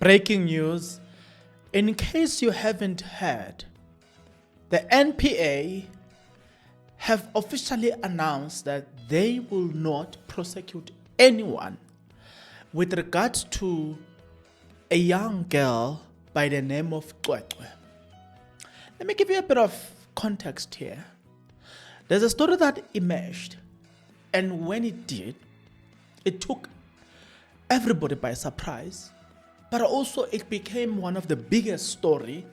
Breaking news. In case you haven't heard, the NPA have officially announced that they will not prosecute anyone with regards to a young girl by the name of Cwecwe. Let me give you a bit of context here. There's a story that emerged, and when it did, it took everybody by surprise, but also it became one of the biggest story,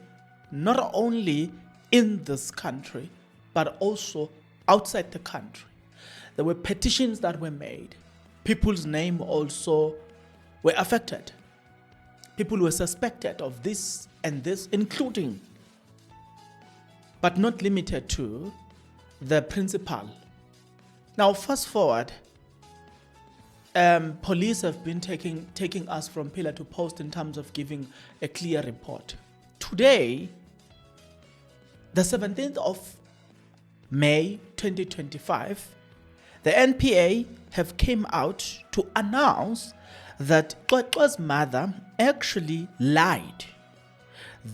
not only in this country, but also outside the country. There were petitions that were made. People's name also were affected. People were suspected of this and this, including, but not limited to, the principal. Now, fast forward, police have been taking us from pillar to post in terms of giving a clear report. Today, the 17th of May 2025, the NPA have came out to announce that Cwecwe's mother actually lied.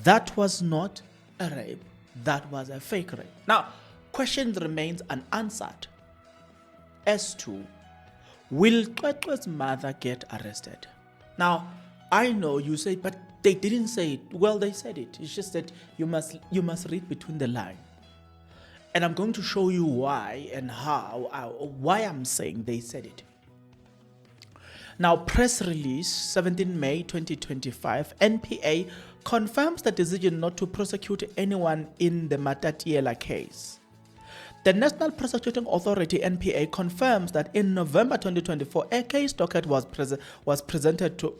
That was not a rape, that was a fake rape. Now, question remains unanswered as to, will Cwecwe's mother get arrested? Now, I know you say, but they didn't say it. Well, they said it. It's just that you must read between the lines. And I'm going to show you why and why I'm saying they said it. Now, press release 17 May 2025, NPA confirms the decision not to prosecute anyone in the Matatiele case. The National Prosecuting Authority, NPA, confirms that in November 2024, a case docket was presented to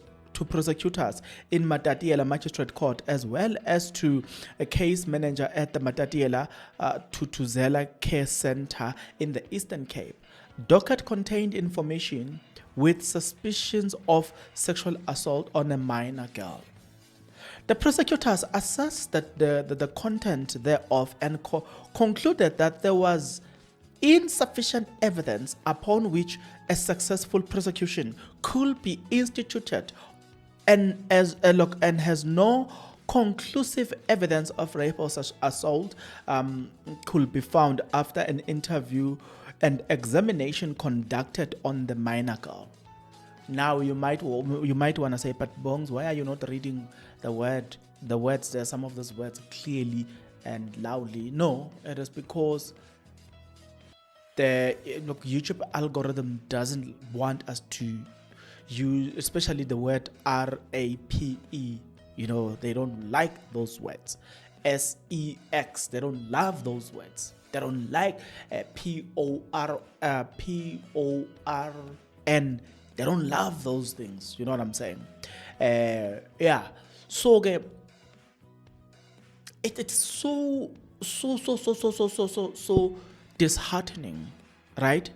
prosecutors in Matatiele Magistrate Court, as well as to a case manager at the Matatiele Tutuzela Care Center in the Eastern Cape. Docket contained information with suspicions of sexual assault on a minor girl. The prosecutors assessed that the content thereof and concluded that there was insufficient evidence upon which a successful prosecution could be instituted, and has no conclusive evidence of rape or such assault could be found after an interview and examination conducted on the minor girl. Now you might want to say, but Bongs, why are you not reading the words there? Some of those words clearly and loudly. No, it is because the YouTube algorithm doesn't want us to use, especially the word RAPE. They don't like those words. SEX, they don't love those words. They don't like PORN. They don't love those things. You know what I'm saying? So it's so disheartening, right?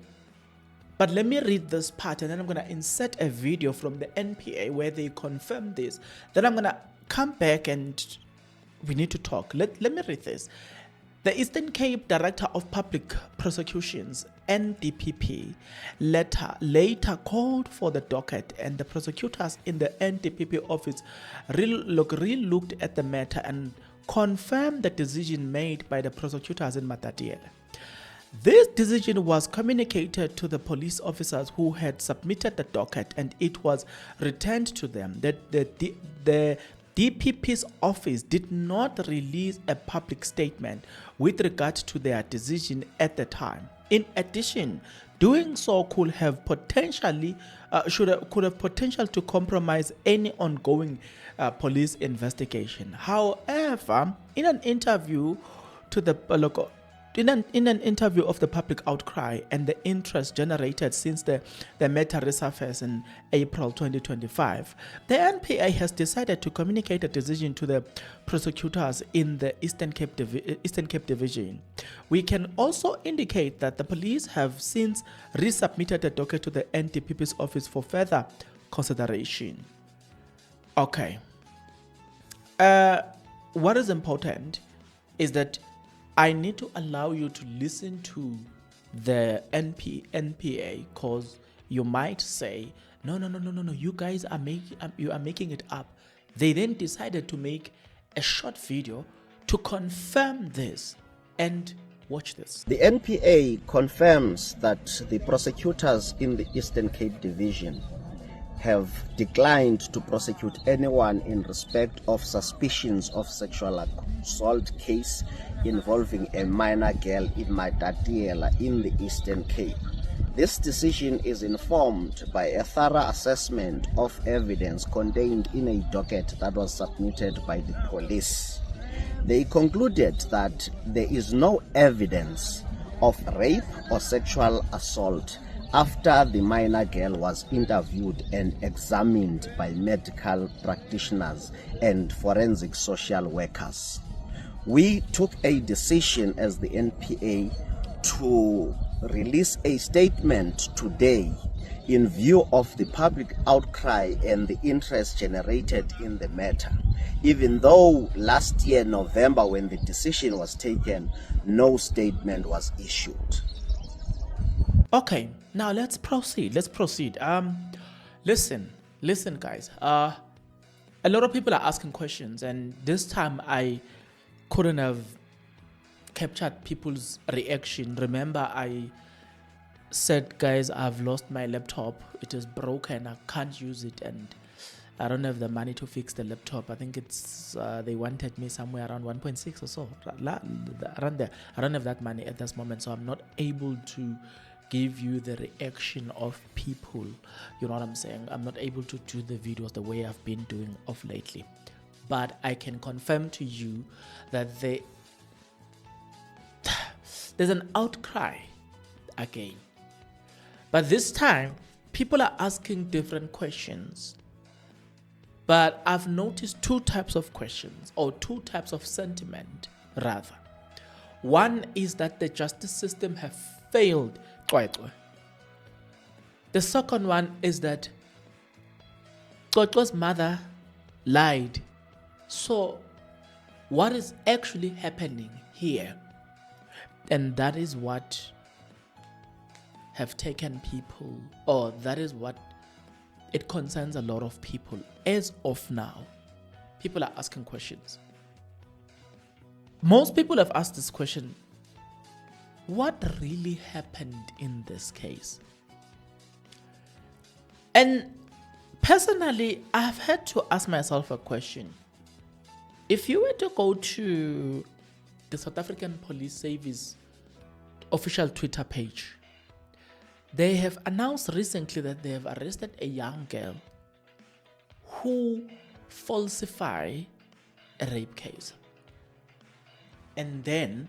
But let me read this part, and then I'm going to insert a video from the NPA where they confirm this. Then I'm going to come back and we need to talk. Let me read this. The Eastern Cape Director of Public Prosecutions, NDPP, later called for the docket, and the prosecutors in the NDPP office re-looked at the matter and confirmed the decision made by the prosecutors in Matatiele. This decision was communicated to the police officers who had submitted the docket, and it was returned to them. The DPP's office did not release a public statement with regard to their decision at the time. In addition, doing so could have potential to compromise any ongoing police investigation. However, in an interview to the in an interview of the public outcry and the interest generated since the matter resurfaced in April 2025, the NPA has decided to communicate a decision to the prosecutors in the Eastern Cape Division. We can also indicate that the police have since resubmitted the docket to the NDPP's office for further consideration. Okay. What is important is that I need to allow you to listen to the NPA, because you might say, no, you guys are making it up. They then decided to make a short video to confirm this. And watch this. The NPA confirms that the prosecutors in the Eastern Cape Division have declined to prosecute anyone in respect of suspicions of sexual assault case involving a minor girl in Matatiela in the Eastern Cape. This decision is informed by a thorough assessment of evidence contained in a docket that was submitted by the police. They concluded that there is no evidence of rape or sexual assault after the minor girl was interviewed and examined by medical practitioners and forensic social workers. We took a decision as the NPA to release a statement today in view of the public outcry and the interest generated in the matter, even though last year, November, when the decision was taken, no statement was issued. Okay, now let's proceed. Listen, guys. A lot of people are asking questions, and this time I couldn't have captured people's reaction. Remember, I said, guys, I've lost my laptop. It is broken. I can't use it, and I don't have the money to fix the laptop. I think it's they wanted me somewhere around 1.6 or so, around there. I don't have that money at this moment, so I'm not able to give you the reaction of people. You know what I'm saying? I'm not able to do the videos the way I've been doing of lately. But I can confirm to you that there's an outcry again. But this time, people are asking different questions. But I've noticed two types of questions, or two types of sentiment, rather. One is that the justice system have failed Cwecwe. The second one is that Cwecwe's mother lied. So, what is actually happening here? And that is what have taken people, or that is what it concerns a lot of people. As of now, people are asking questions. Most people have asked this question: what really happened in this case? And personally, I've had to ask myself a question. If you were to go to the South African Police Service official Twitter page, they have announced recently that they have arrested a young girl who falsified a rape case. And then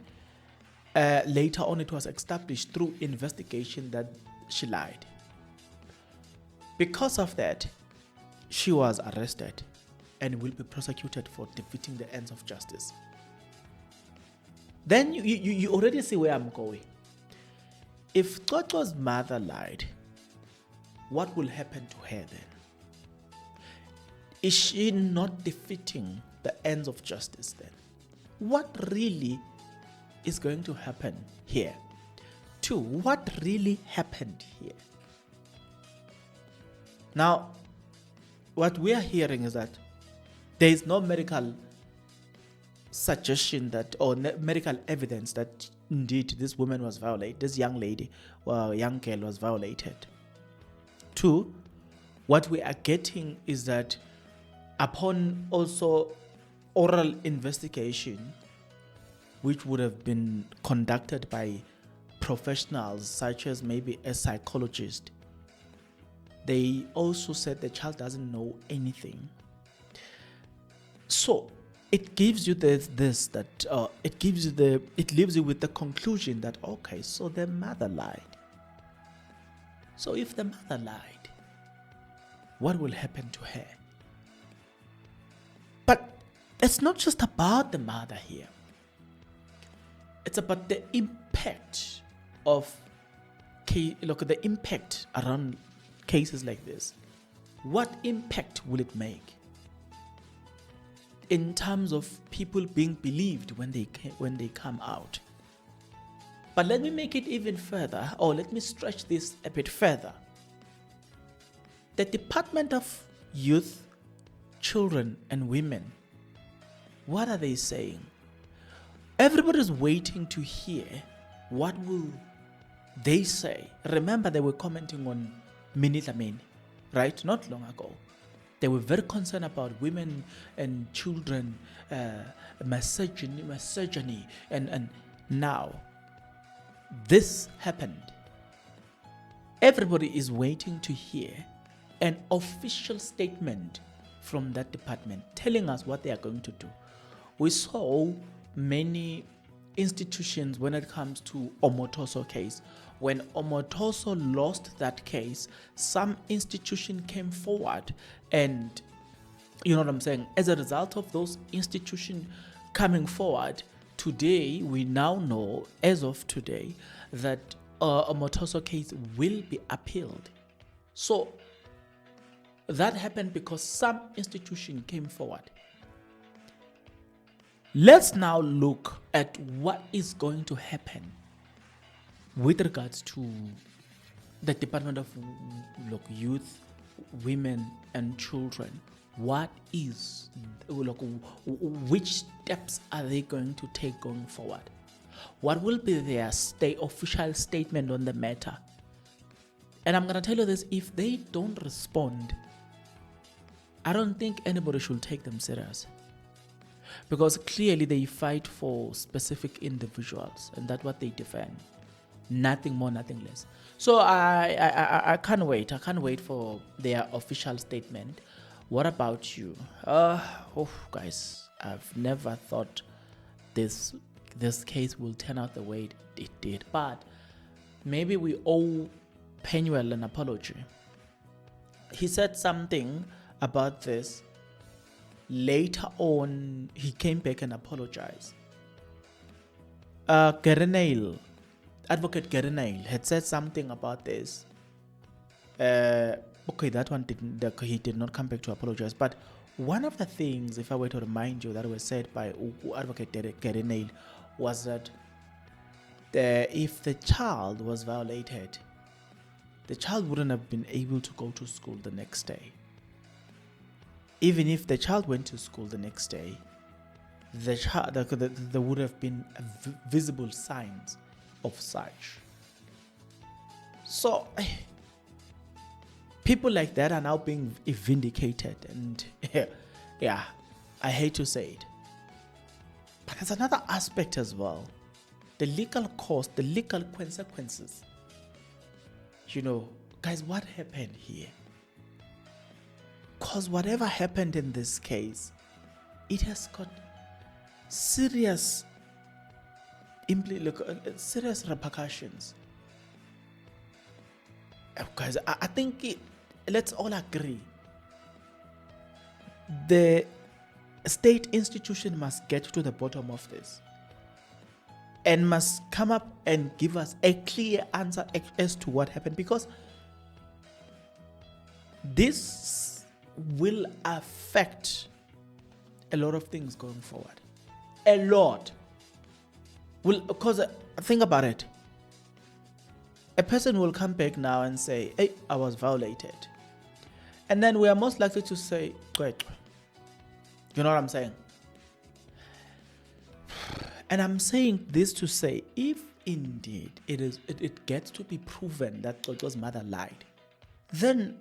later on it was established through investigation that she lied. Because of that, she was arrested and will be prosecuted for defeating the ends of justice. Then you already see where I'm going. If Cwecwe's mother lied, what will happen to her then? Is she not defeating the ends of justice then? What really is going to happen here? Two, what really happened here? Now, what we are hearing is that there is no medical suggestion that, or medical evidence that indeed this woman was violated, this young lady or young girl was violated. Two, what we are getting is that upon also oral investigation, which would have been conducted by professionals such as maybe a psychologist, they also said the child doesn't know anything. So it gives you it leaves you with the conclusion that, okay, so the mother lied. So if the mother lied, what will happen to her? But it's not just about the mother here. It's about the impact of the impact around cases like this. What impact will it make in terms of people being believed when they come out? But let me make it even further, or let me stretch this a bit further. The Department of Youth, children and women, what are they saying? Everybody's waiting to hear what will they say. Remember, they were commenting on Minnie Dlamini, right? Not long ago. They were very concerned about women and children, misogyny, and now this happened. Everybody is waiting to hear an official statement from that department telling us what they are going to do. We saw many institutions when it comes to Omotoso case. When Omotoso lost that case, some institution came forward, and you know what I'm saying? As a result of those institutions coming forward, today we now know, as of today, that Omotoso case will be appealed. So that happened because some institution came forward. Let's now look at what is going to happen with regards to the Department of Youth, Women and Children. What is, which steps are they going to take going forward? What will be their official statement on the matter? And I'm going to tell you this, if they don't respond, I don't think anybody should take them serious. Because clearly they fight for specific individuals, and that's what they defend. Nothing more, nothing less. So I can't wait. I can't wait for their official statement. What about you? Guys, I've never thought this case will turn out the way it did. But maybe we owe Penuel an apology. He said something about this. Later on, he came back and apologized. Advocate Gerenail had said something about this. Okay, that one he did not come back to apologize. But one of the things, if I were to remind you, that was said by Advocate Gerenail was that if the child was violated, the child wouldn't have been able to go to school the next day. Even if the child went to school the next day, there would have been visible signs of such. So, people like that are now being vindicated, and yeah, I hate to say it. But there's another aspect as well. The legal cost, the legal consequences. You know, guys, what happened here? Because whatever happened in this case, it has got serious repercussions. Guys, I think let's all agree. The state institution must get to the bottom of this and must come up and give us a clear answer as to what happened, because this will affect a lot of things going forward. A lot. Because think about it. A person will come back now and say, hey, I was violated. And then we are most likely to say, great. You know what I'm saying? And I'm saying this to say, if indeed it gets to be proven that Cwecwe's mother lied, then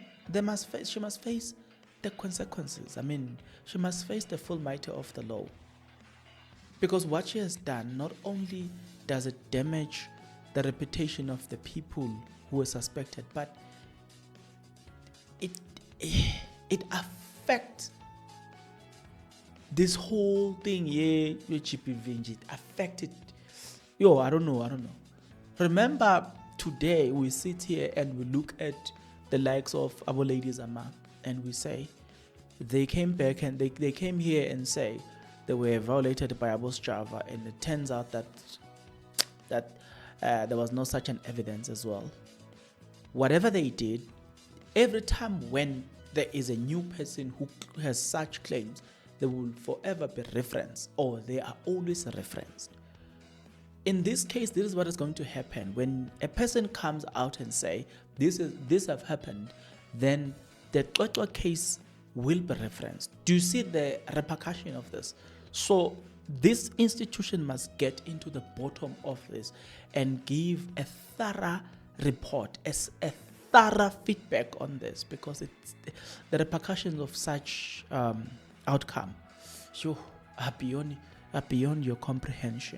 she must face the consequences. I mean, she must face the full might of the law. Because what she has done, not only does it damage the reputation of the people who were suspected, but it affects this whole thing. Yeah, it affected. I don't know. Remember, today we sit here and we look at the likes of our ladies Ama, and we say they came back and they came here and say they were violated by Abu Java, and it turns out that there was no such an evidence as well. Whatever they did, every time when there is a new person who has such claims, they will forever be referenced, or they are always referenced. In this case, this is what is going to happen. When a person comes out and say this have happened, then the Cwecwe case will be referenced. Do you see the repercussion of this? So this institution must get into the bottom of this and give a thorough report, as a thorough feedback on this, because it's the repercussions of such outcome are beyond your comprehension.